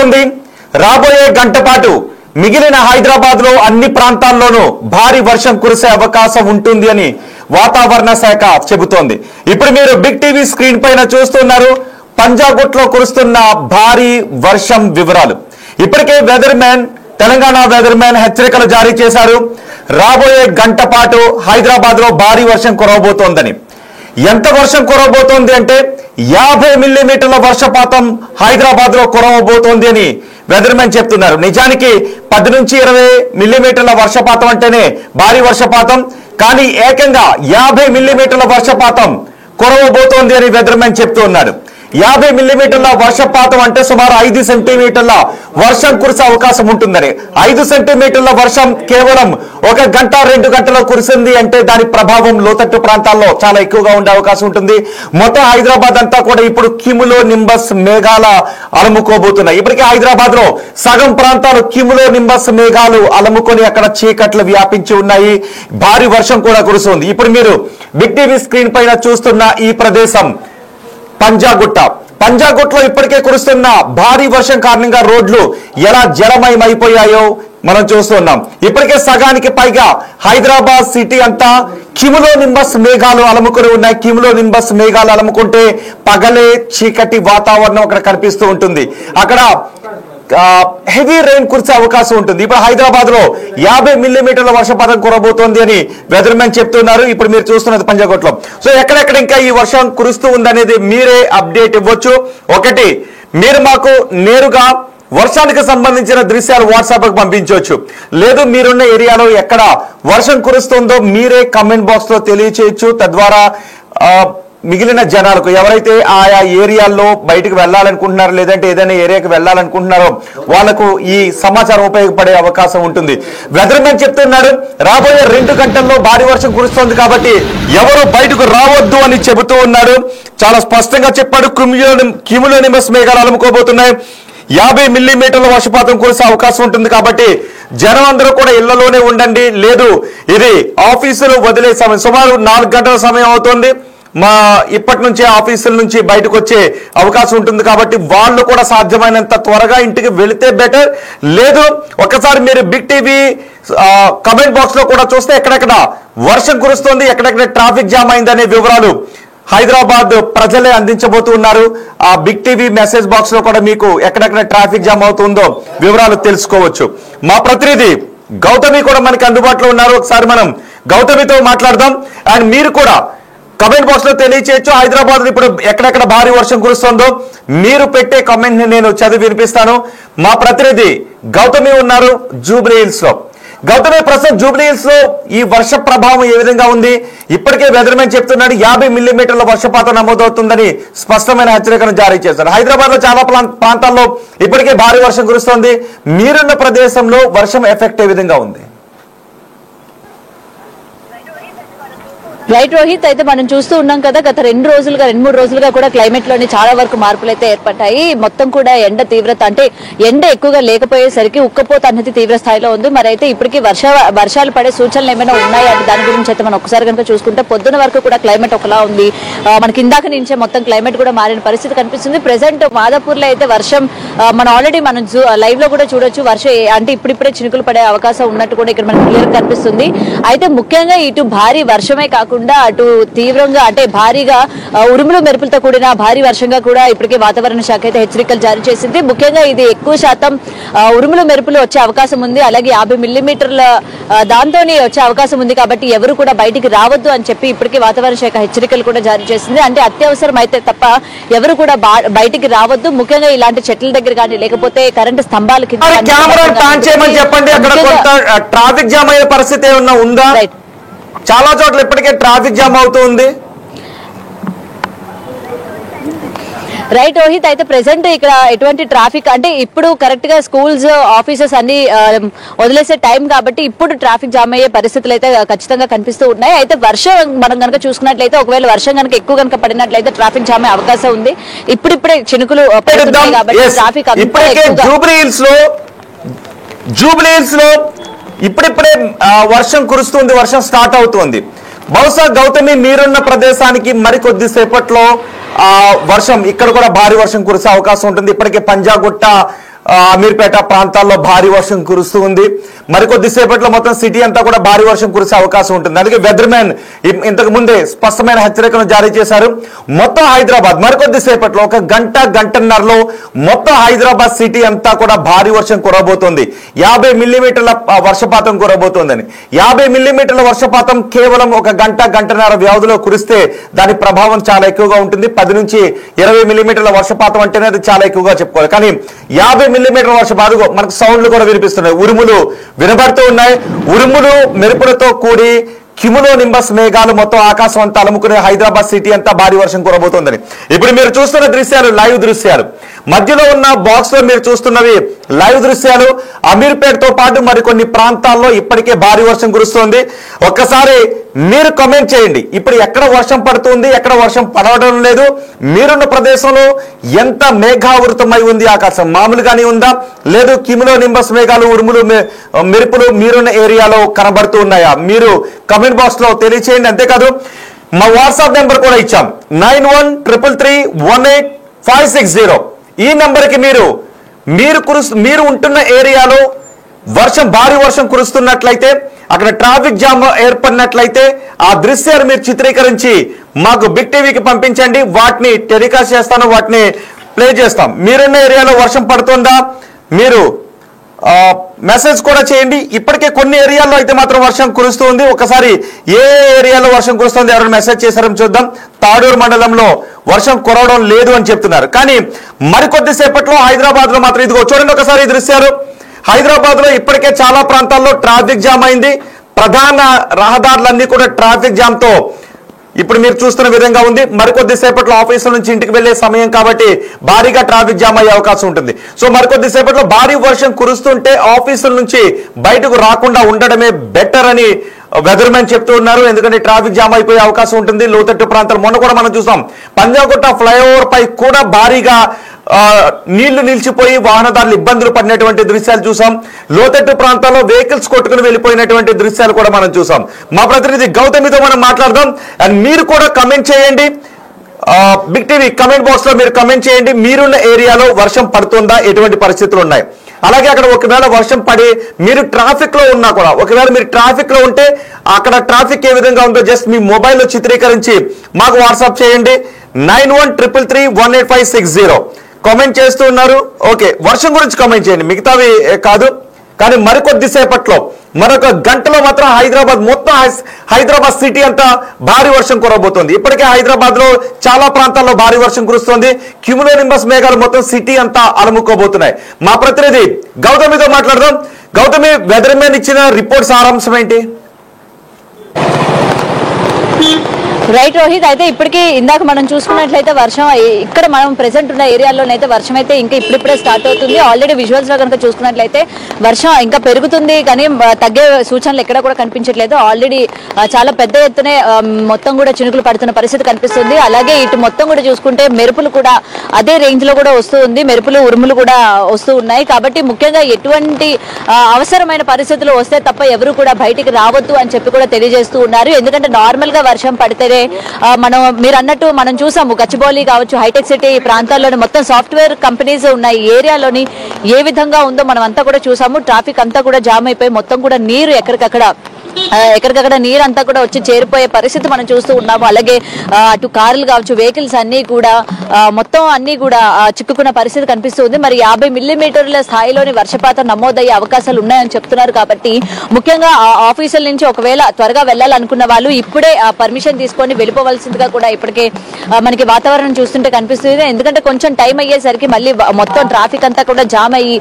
కురుస్తోంది. రాబోయే గంట పాటు మిగిలిన హైదరాబాద్ లో అన్ని ప్రాంతాల్లోనూ భారీ వర్షం కురిసే అవకాశం ఉంటుంది అని వాతావరణ శాఖ చెబుతోంది. ఇప్పుడు మీరు బిగ్ టీవీ స్క్రీన్ పైన చూస్తున్నారు పంజాగుట్లో కురుస్తున్న భారీ వర్షం వివరాలు. ఇప్పటికే తెలంగాణ వెదర్ మ్యాన్ హెచ్చరికలు జారీ చేశారు. రాబోయే గంట పాటు హైదరాబాద్ లో భారీ వర్షం కురవబోతోందని. ఎంత వర్షం కురవబోతోంది అంటే 50 మిల్లీమీటర్ల వర్షపాతం హైదరాబాద్ లో కురవబోతోంది అని వెదర్ మ్యాన్ చెప్తున్నారు. నిజానికి 10 నుంచి 20 మిల్లీమీటర్ల వర్షపాతం అంటేనే భారీ వర్షపాతం, కానీ ఏకంగా 50 మిల్లీమీటర్ల వర్షపాతం కురవబోతోంది అని వెదర్ మ్యాన్ చెప్తూ ఉన్నాడు. 50 మిల్లీమీటర్ల వర్షపాతం అంటే సుమారు 5 సెంటీమీటర్ల వర్షం కురిసే అవకాశం ఉంటుందని. 5 సెంటీమీటర్ల వర్షం కేవలం 1 గంట 2 గంటలో కురిసింది అంటే దాని ప్రభావం లోతట్టు ప్రాంతాల్లో చాలా ఎక్కువగా ఉండే అవకాశం ఉంటుంది. మొత్తం హైదరాబాద్ అంతా కూడా ఇప్పుడు క్యూములో నింబస్ మేఘాల అలుముకోబోతున్నాయి. ఇప్పటికే హైదరాబాద్ లో సగం ప్రాంతాలు క్యూములో నింబస్ మేఘాలు అలుముకొని అక్కడ చీకట్లు వ్యాపించి ఉన్నాయి. భారీ వర్షం కూడా కురుస్తుంది. ఇప్పుడు మీరు బిగ్ టీవీ స్క్రీన్ పైన చూస్తున్న ఈ ప్రదేశం పంజాగుట్లో ఇప్పటికే కురుస్తున్న భారీ వర్షం కారణంగా రోడ్లు ఎలా జలమయమైపోయాయో మనం చూస్తున్నాం. ఇప్పటికే సగానికి పైగా హైదరాబాద్ సిటీ అంతా క్యూములో నింబస్ మేఘాలు అలుముకొని ఉన్నాయి. క్యూములో నింబస్ మేఘాలు అలుముకుంటే పగలే చీకటి వాతావరణం అక్కడ కనిపిస్తూ ఉంటుంది. అక్కడ హెవీ రెయిన్ కురిసే అవకాశం ఉంటుంది. ఇప్పుడు హైదరాబాద్ లో 50 మిల్లీమీటర్ల వర్షపాతం కురబోతోంది అని వెదర్ మ్యాన్ చెప్తున్నారు. ఇప్పుడు మీరు చూస్తున్నది పంజాగుట్లో. సో ఎక్కడెక్కడ ఇంకా ఈ వర్షం కురుస్తూ ఉందనేది మీరే అప్డేట్ ఇవ్వచ్చు. ఒకటి, మీరు మాకు నేరుగా వర్షానికి సంబంధించిన దృశ్యాలు వాట్సాప్ కు పంపించవచ్చు. లేదు మీరున్న ఏరియాలో ఎక్కడ వర్షం కురుస్తుందో మీరే కమెంట్ బాక్స్ లో తెలియచేయచ్చు. తద్వారా మిగిలిన జనాలకు ఎవరైతే ఆయా ఏరియాల్లో బయటకు వెళ్లాలనుకుంటున్నారో లేదంటే ఏదైనా ఏరియాకి వెళ్లాలనుకుంటున్నారో వాళ్లకు ఈ సమాచారం ఉపయోగపడే అవకాశం ఉంటుంది. వెదర్ మ్యాన్ చెప్తున్నాడు రాబోయే 2 గంటల్లో భారీ వర్షం కురుస్తోంది కాబట్టి ఎవరు బయటకు రావద్దు అని చెబుతూ ఉన్నాడు. చాలా స్పష్టంగా చెప్పాడు. క్యూములోనిమస్ మేఘాలు అలుముకోబోతున్నాయి. 50 మిల్లీమీటర్ల వర్షపాతం కురిసే అవకాశం ఉంటుంది కాబట్టి జనం అందరూ కూడా ఇళ్లలోనే ఉండండి. లేదు ఇది ఆఫీసులు వదిలే సమయం సుమారు 4 గంటల సమయం అవుతుంది. ఇప్పటి నుంచే ఆఫీసుల నుంచి బయటకు వచ్చే అవకాశం ఉంటుంది కాబట్టి వాళ్ళు కూడా సాధ్యమైనంత త్వరగా ఇంటికి వెళితే బెటర్. లేదు ఒకసారి మీరు బిగ్ టీవీ కమెంట్ బాక్స్ లో కూడా చూస్తే ఎక్కడెక్కడ వర్షం కురుస్తుంది, ఎక్కడెక్కడ ట్రాఫిక్ జామ్ అయిందనే వివరాలు హైదరాబాద్ ప్రజలే అందించబోతున్నారు. ఆ బిగ్ టీవీ మెసేజ్ బాక్స్ లో కూడా మీకు ఎక్కడెక్కడ ట్రాఫిక్ జామ్ అవుతుందో వివరాలు తెలుసుకోవచ్చు. మా ప్రతినిధి గౌతమి కూడా మనకి అందుబాటులో ఉన్నారు. ఒకసారి మనం గౌతమితో మాట్లాడదాం. అండ్ మీరు కూడా కమెంట్ బాక్స్ లో తెలియచేయచ్చు హైదరాబాద్ ఇప్పుడు ఎక్కడెక్కడ భారీ వర్షం కురుస్తుందో. మీరు పెట్టే కామెంట్ ని నేను చదివి వినిపిస్తాను. మా ప్రతినిధి గౌతమి ఉన్నారు జూబ్లీ హిల్స్ లో. గౌతమి, ప్రస్తుతం జూబ్లీ హిల్స్ లో ఈ వర్ష ప్రభావం ఏ విధంగా ఉంది? ఇప్పటికే వెదర్ మ్యాన్ చెప్తున్నాడు 50 మిల్లీమీటర్ల వర్షపాతం నమోదవుతుందని స్పష్టమైన హెచ్చరికను జారీ చేశారు. హైదరాబాద్ లో చాలా ప్రాంతాల్లో ఇప్పటికే భారీ వర్షం కురుస్తోంది. మీరున్న ప్రదేశంలో వర్షం ఎఫెక్ట్ ఏ విధంగా ఉంది? రైట్ రోహిత్, అయితే మనం చూస్తూ ఉన్నాం కదా గత 2-3 రోజులుగా కూడా క్లైమేట్ లోని చాలా వరకు మార్పులు అయితే ఏర్పడ్డాయి. మొత్తం కూడా ఎండ తీవ్రత అంటే ఎండ ఎక్కువగా లేకపోయేసరికి ఉక్కపోత అనేది తీవ్ర స్థాయిలో ఉంది. మరి అయితే ఇప్పటికీ వర్షాలు పడే సూచనలు ఏమైనా ఉన్నాయి అంటే దాని గురించి అయితే మనం ఒకసారి కనుక చూసుకుంటే పొద్దున వరకు కూడా క్లైమేట్ ఒకలా ఉంది. మనకి ఇందాక నుంచే మొత్తం క్లైమేట్ కూడా మారిన పరిస్థితి కనిపిస్తుంది. ప్రెసెంట్ మాదాపూర్ లో అయితే వర్షం మనం ఆల్రెడీ మనం లైవ్ లో కూడా చూడొచ్చు. వర్షం అంటే ఇప్పుడిప్పుడే చినుకులు పడే అవకాశం ఉన్నట్టు కూడా ఇక్కడ మనకి క్లియర్ కనిపిస్తుంది. అయితే ముఖ్యంగా ఇటు భారీ వర్షమే కాకుండా అటు తీవ్రంగా అంటే భారీగా ఉరుములు మెరుపులతో కూడిన భారీ వర్షంగా కూడా ఇప్పటికే వాతావరణ శాఖ అయితే హెచ్చరికలు జారీ చేసింది. ముఖ్యంగా ఇది ఎక్కువ శాతం ఉరుములు మెరుపులు వచ్చే అవకాశం ఉంది. అలాగే 50 మిల్లీమీటర్ల దాంతోనే వచ్చే అవకాశం ఉంది. కాబట్టి ఎవరు కూడా బయటికి రావద్దు అని చెప్పి ఇప్పటికే వాతావరణ శాఖ హెచ్చరికలు కూడా జారీ చేసింది. అంటే అత్యవసరం అయితే తప్ప ఎవరు కూడా బయటికి రావద్దు. ముఖ్యంగా ఇలాంటి చెట్ల దగ్గర కానీ లేకపోతే కరెంటు స్తంభాల కింద ట్రాఫిక్ జామ్ అయ్యే పరిస్థితి ఏమన్నా ఉందా? చాలా చోట్ల ఇప్పటికే ట్రాఫిక్ జామ్ అవుతుంది. రైట్ రోహిత్, అయితే ప్రెసెంట్ ఇక్కడ ఎటువంటి ట్రాఫిక్ అంటే ఇప్పుడు కరెక్ట్ గా స్కూల్స్ ఆఫీసెస్ అన్ని వదిలేసే టైం కాబట్టి ఇప్పుడు ట్రాఫిక్ జామ్ అయ్యే పరిస్థితులు అయితే ఖచ్చితంగా కనిపిస్తూ ఉన్నాయి. అయితే వర్షం మనం కనుక చూసుకున్నట్లయితే ఒకవేళ వర్షం కనుక ఎక్కువ కనుక పడినట్లయితే ట్రాఫిక్ జామ్ అయ్యే అవకాశం ఉంది. ఇప్పుడిప్పుడే చినుకులు పడుతున్నాయి కాబట్టి ట్రాఫిక్ జూబ్లీ హిల్స్ లో ఇప్పుడిప్పుడే వర్షం కురుస్తుంది, వర్షం స్టార్ట్ అవుతుంది. బహుశా గౌతమి మీరున్న ప్రదేశానికి మరికొద్ది సేపట్లో వర్షం ఇక్కడ కూడా భారీ వర్షం కురిసే అవకాశం ఉంటుంది. ఇప్పటికే పంజాగుట్ట అమీర్పేట ప్రాంతాల్లో భారీ వర్షం కురుస్తూ ఉంది. మరికొద్దిసేపట్లో మొత్తం సిటీ అంతా కూడా భారీ వర్షం కురిసే అవకాశం ఉంటుంది. అందుకే వెదర్ మ్యాన్ ఇంతకు ముందే స్పష్టమైన హెచ్చరికను జారీ చేశారు. మొత్తం హైదరాబాద్ మరికొద్దిసేపట్లో ఒక గంటన్నరలో మొత్తం హైదరాబాద్ సిటీ అంతా కూడా భారీ వర్షం కురబోతోంది. 50 మిల్లీమీటర్ల వర్షపాతం కురబోతోందని. 50 మిల్లీమీటర్ల వర్షపాతం కేవలం ఒక గంటన్నర వ్యవధిలో కురిస్తే దాని ప్రభావం చాలా ఎక్కువగా ఉంటుంది. 10 నుంచి 20 మిల్లీమీటర్ల వర్షపాతం అంటేనే అది చాలా ఎక్కువగా చెప్పుకోవాలి. కానీ 50 మిల్లీమీటర్ల వర్షపాతం మనకు సౌండ్లు కూడా వినిపిస్తున్నాయి, ఉరుములు వినబడుతూ ఉన్నాయి. ఉరుములు మెరుపులతో కూడి క్యూములో నింబస్ మేఘాలు మొత్తం ఆకాశం అంతా అలుముకునే హైదరాబాద్ సిటీ అంతా భారీ వర్షం కురబోతోందని. ఇప్పుడు మీరు చూస్తున్న దృశ్యాలు లైవ్ దృశ్యాలు. మధ్యలో ఉన్న బాక్స్ లో మీరు చూస్తున్నవి లైవ్ దృశ్యాలు. అమీర్పేటతో పాటు మరికొన్ని ప్రాంతాల్లో ఇప్పటికే భారీ వర్షం కురుస్తోంది. ఒక్కసారి మీరు కామెంట్ చేయండి, ఇప్పుడు ఎక్కడ వర్షం పడుతుంది, ఎక్కడ వర్షం పడవడం లేదు, మీరున్న ప్రదేశంలో ఎంత మేఘావృతమై ఉంది ఆకాశం, మామూలుగానే ఉందా లేదు క్యూములో నింబస్ మేఘాలు ఉరుములు మెరుపులు మీరున్న ఏరియాలో కనబడుతూ ఉన్నాయా? మీరు కామెంట్ బాక్స్ లో తెలియచేయండి. అంతేకాదు మా వాట్సాప్ నెంబర్ కూడా ఇచ్చాం, 9133318560. ఈ నెంబర్కి మీరు ఉంటున్న ఏరియాలో భారీ వర్షం కురుస్తున్నట్లయితే, అక్కడ ట్రాఫిక్ జామ్ ఏర్పడినట్లయితే ఆ దృశ్యాలు మీరు చిత్రీకరించి మాకు బిగ్ టీవీకి పంపించండి. వాటిని టెలికాస్ట్ చేస్తాను, వాటిని ప్లే చేస్తాం. మీరున్న ఏరియాలో వర్షం పడుతుందా మీరు మెసేజ్ కూడా చేయండి. ఇప్పటికే కొన్ని ఏరియాల్లో అయితే మాత్రం వర్షం కురుస్తుంది. ఒకసారి ఏ ఏరియాలో వర్షం కురుస్తుంది ఎవరైనా మెసేజ్ చేశారని చూద్దాం. తాడూరు మండలంలో వర్షం కురవడం లేదు అని చెప్తున్నారు. కానీ మరికొద్ది సేపట్లో హైదరాబాద్ లో మాత్రం ఇదిగో చూడండి ఒకసారి ఈ దృశ్యాలు. హైదరాబాద్ లో ఇప్పటికే చాలా ప్రాంతాల్లో ట్రాఫిక్ జామ్ అయింది. ప్రధాన రహదారులన్నీ కూడా ట్రాఫిక్ జామ్ తో ఇప్పుడు మీరు చూస్తున్న విధంగా ఉంది. మరికొద్ది సేపట్లో ఆఫీసుల నుంచి ఇంటికి వెళ్లే సమయం కాబట్టి భారీగా ట్రాఫిక్ జామ్ అయ్యే అవకాశం ఉంటుంది. సో మరికొద్ది సేపట్లో భారీ వర్షం కురుస్తుంటే ఆఫీసుల నుంచి బయటకు రాకుండా ఉండడమే బెటర్ అని వెదర్ మ్యాన్ చెప్తూ ఉన్నారు. ఎందుకంటే ట్రాఫిక్ జామ్ అయిపోయే అవకాశం ఉంటుంది. లోతట్టు ప్రాంతాలు మొన్న కూడా మనం చూసాం, పంజాగుట్ట ఫ్లైఓవర్ పై కూడా భారీగా నీళ్లు నిలిచిపోయి వాహనదారులు ఇబ్బందులు పడినటువంటి దృశ్యాలు చూసాం. లోతట్టు ప్రాంతాల్లో వెహికల్స్ కొట్టుకుని వెళ్ళిపోయినటువంటి దృశ్యాలు కూడా మనం చూసాం. మా ప్రతినిధి గౌతమితో మనం మాట్లాడదాం. అండ్ మీరు కూడా కమెంట్ చేయండి, బిగ్ టీవీ కమెంట్ బాక్స్ లో మీరు కమెంట్ చేయండి. మీరున్న ఏరియాలో వర్షం పడుతుందా, ఎటువంటి పరిస్థితులు ఉన్నాయి? అలాగే అక్కడ ఒకవేళ వర్షం పడి మీరు ట్రాఫిక్ లో ఉన్నా కూడా, ఒకవేళ మీరు ట్రాఫిక్ లో ఉంటే అక్కడ ట్రాఫిక్ ఏ విధంగా ఉందో జస్ట్ మీ మొబైల్లో చిత్రీకరించి మాకు వాట్సాప్ చేయండి. 9133318560 కామెంట్ చేస్తూ ఉన్నారు. ఓకే, వర్షం గురించి కామెంట్ చేయండి, మిగతావి కాదు. కానీ మరికొద్ది సేపట్లో మరొక గంటలో మాత్రం మొత్తం హైదరాబాద్ సిటీ అంతా భారీ వర్షం కురవబోతోంది. ఇప్పటికే హైదరాబాద్ లో చాలా ప్రాంతాల్లో భారీ వర్షం కురుస్తోంది. క్యూములో నింబస్ మేఘాలు మొత్తం సిటీ అంతా అలముకోబోతున్నాయి. మా ప్రతినిధి గౌతమితో మాట్లాడదాం. గౌతమి, వెదర్ మ్యాన్ ఇచ్చిన రిపోర్ట్ సారాంశం ఏంటి? రైట్ రోహిత్, అయితే ఇప్పటికీ ఇందాక మనం చూసుకున్నట్లయితే వర్షం ఇక్కడ మనం ప్రెసెంట్ ఉన్న ఏరియాలోనైతే వర్షం అయితే ఇంకా ఇప్పుడిప్పుడే స్టార్ట్ అవుతుంది. ఆల్రెడీ విజువల్స్ లో కనుక చూసుకున్నట్లయితే వర్షం ఇంకా పెరుగుతుంది, కానీ తగ్గే సూచనలు ఎక్కడ కూడా కనిపించట్లేదు. ఆల్రెడీ చాలా పెద్ద ఎత్తునే మొత్తం కూడా చినుకులు పడుతున్న పరిస్థితి కనిపిస్తుంది. అలాగే ఇటు మొత్తం కూడా చూసుకుంటే మెరుపులు కూడా అదే రేంజ్ లో కూడా వస్తూ ఉంది, మెరుపులు ఉరుములు కూడా వస్తూ ఉన్నాయి. కాబట్టి ముఖ్యంగా ఎటువంటి అవసరమైన పరిస్థితులు వస్తే తప్ప ఎవరు కూడా బయటికి రావద్దు అని చెప్పి కూడా తెలియజేస్తూ ఉన్నారు. ఎందుకంటే నార్మల్ గా వర్షం పడితేనే మీరు అన్నట్టు మనం చూసాము, గచ్చిబౌలి కావచ్చు, హైటెక్ సిటీ ప్రాంతాల్లోని మొత్తం సాఫ్ట్వేర్ కంపెనీస్ ఉన్న ఏరియాలోని ఏ విధంగా ఉందో మనం అంతా కూడా చూసాము. ట్రాఫిక్ అంతా కూడా జామ్ అయిపోయి మొత్తం కూడా నీరు ఎక్కడికక్కడ నీరంతా కూడా వచ్చి చేరిపోయే పరిస్థితి మనం చూస్తూ ఉన్నాము. అలాగే అటు కార్లు కావచ్చు, వెహికల్స్ అన్ని కూడా మొత్తం అన్ని కూడా చిక్కుకున్న పరిస్థితి కనిపిస్తుంది. మరి 50 మిల్లీమీటర్ల స్థాయిలోని వర్షపాతం నమోదయ్యే అవకాశాలు ఉన్నాయని చెప్తున్నారు. కాబట్టి ముఖ్యంగా ఆఫీసుల నుంచి ఒకవేళ త్వరగా వెళ్లాలనుకున్న వాళ్ళు ఇప్పుడే పర్మిషన్ తీసుకొని వెళ్ళిపోవలసిందిగా కూడా ఇప్పటికే మనకి వాతావరణం చూస్తుంటే కనిపిస్తుంది. ఎందుకంటే కొంచెం టైం అయ్యేసరికి మళ్ళీ మొత్తం ట్రాఫిక్ అంతా కూడా జామ్ అయ్యి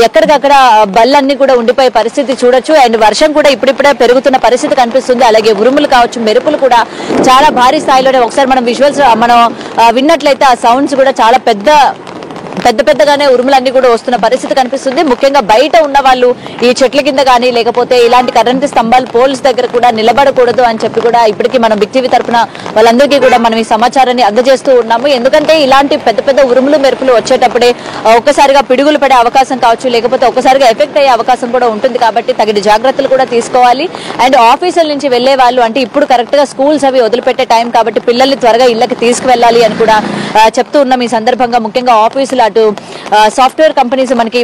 ఎక్కడికక్కడ బళ్ళన్నీ కూడా ఉండిపోయే పరిస్థితి చూడొచ్చు. అండ్ వర్షం కూడా ఇప్పుడిప్పుడే పెరుగుతున్న పరిస్థితి కనిపిస్తుంది. అలాగే ఉరుములు కావచ్చు, మెరుపులు కూడా చాలా భారీ స్థాయిలోనే ఒకసారి మనం విజువల్స్ మనం విన్నట్లయితే ఆ సౌండ్స్ కూడా చాలా పెద్దగానే ఉరుములన్నీ కూడా వస్తున్న పరిస్థితి కనిపిస్తుంది. ముఖ్యంగా బయట ఉన్న వాళ్ళు ఈ చెట్ల కింద కానీ లేకపోతే ఇలాంటి కరెంటు స్తంభాలు పోల్స్ దగ్గర కూడా నిలబడకూడదు అని చెప్పి కూడా ఇప్పటికీ మనం బిగ్ టీవీ తరఫున వాళ్ళందరికీ కూడా మనం ఈ సమాచారాన్ని అందజేస్తూ ఉన్నాము. ఎందుకంటే ఇలాంటి పెద్ద ఉరుములు మెరుపులు వచ్చేటప్పుడే ఒక్కసారిగా పిడుగులు పడే అవకాశం కావచ్చు, లేకపోతే ఒక్కసారిగా ఎఫెక్ట్ అయ్యే అవకాశం కూడా ఉంటుంది. కాబట్టి తగిన జాగ్రత్తలు కూడా తీసుకోవాలి. అండ్ ఆఫీసుల నుంచి వెళ్లే వాళ్ళు అంటే ఇప్పుడు కరెక్ట్ గా స్కూల్స్ అవి వదిలిపెట్టే టైం కాబట్టి పిల్లల్ని త్వరగా ఇళ్లకి తీసుకువెళ్ళాలి అని కూడా చెప్తూ ఉన్నాం. ఈ సందర్భంగా ముఖ్యంగా ఆఫీసులు అటు సాఫ్ట్వేర్ కంపెనీస్ మనకి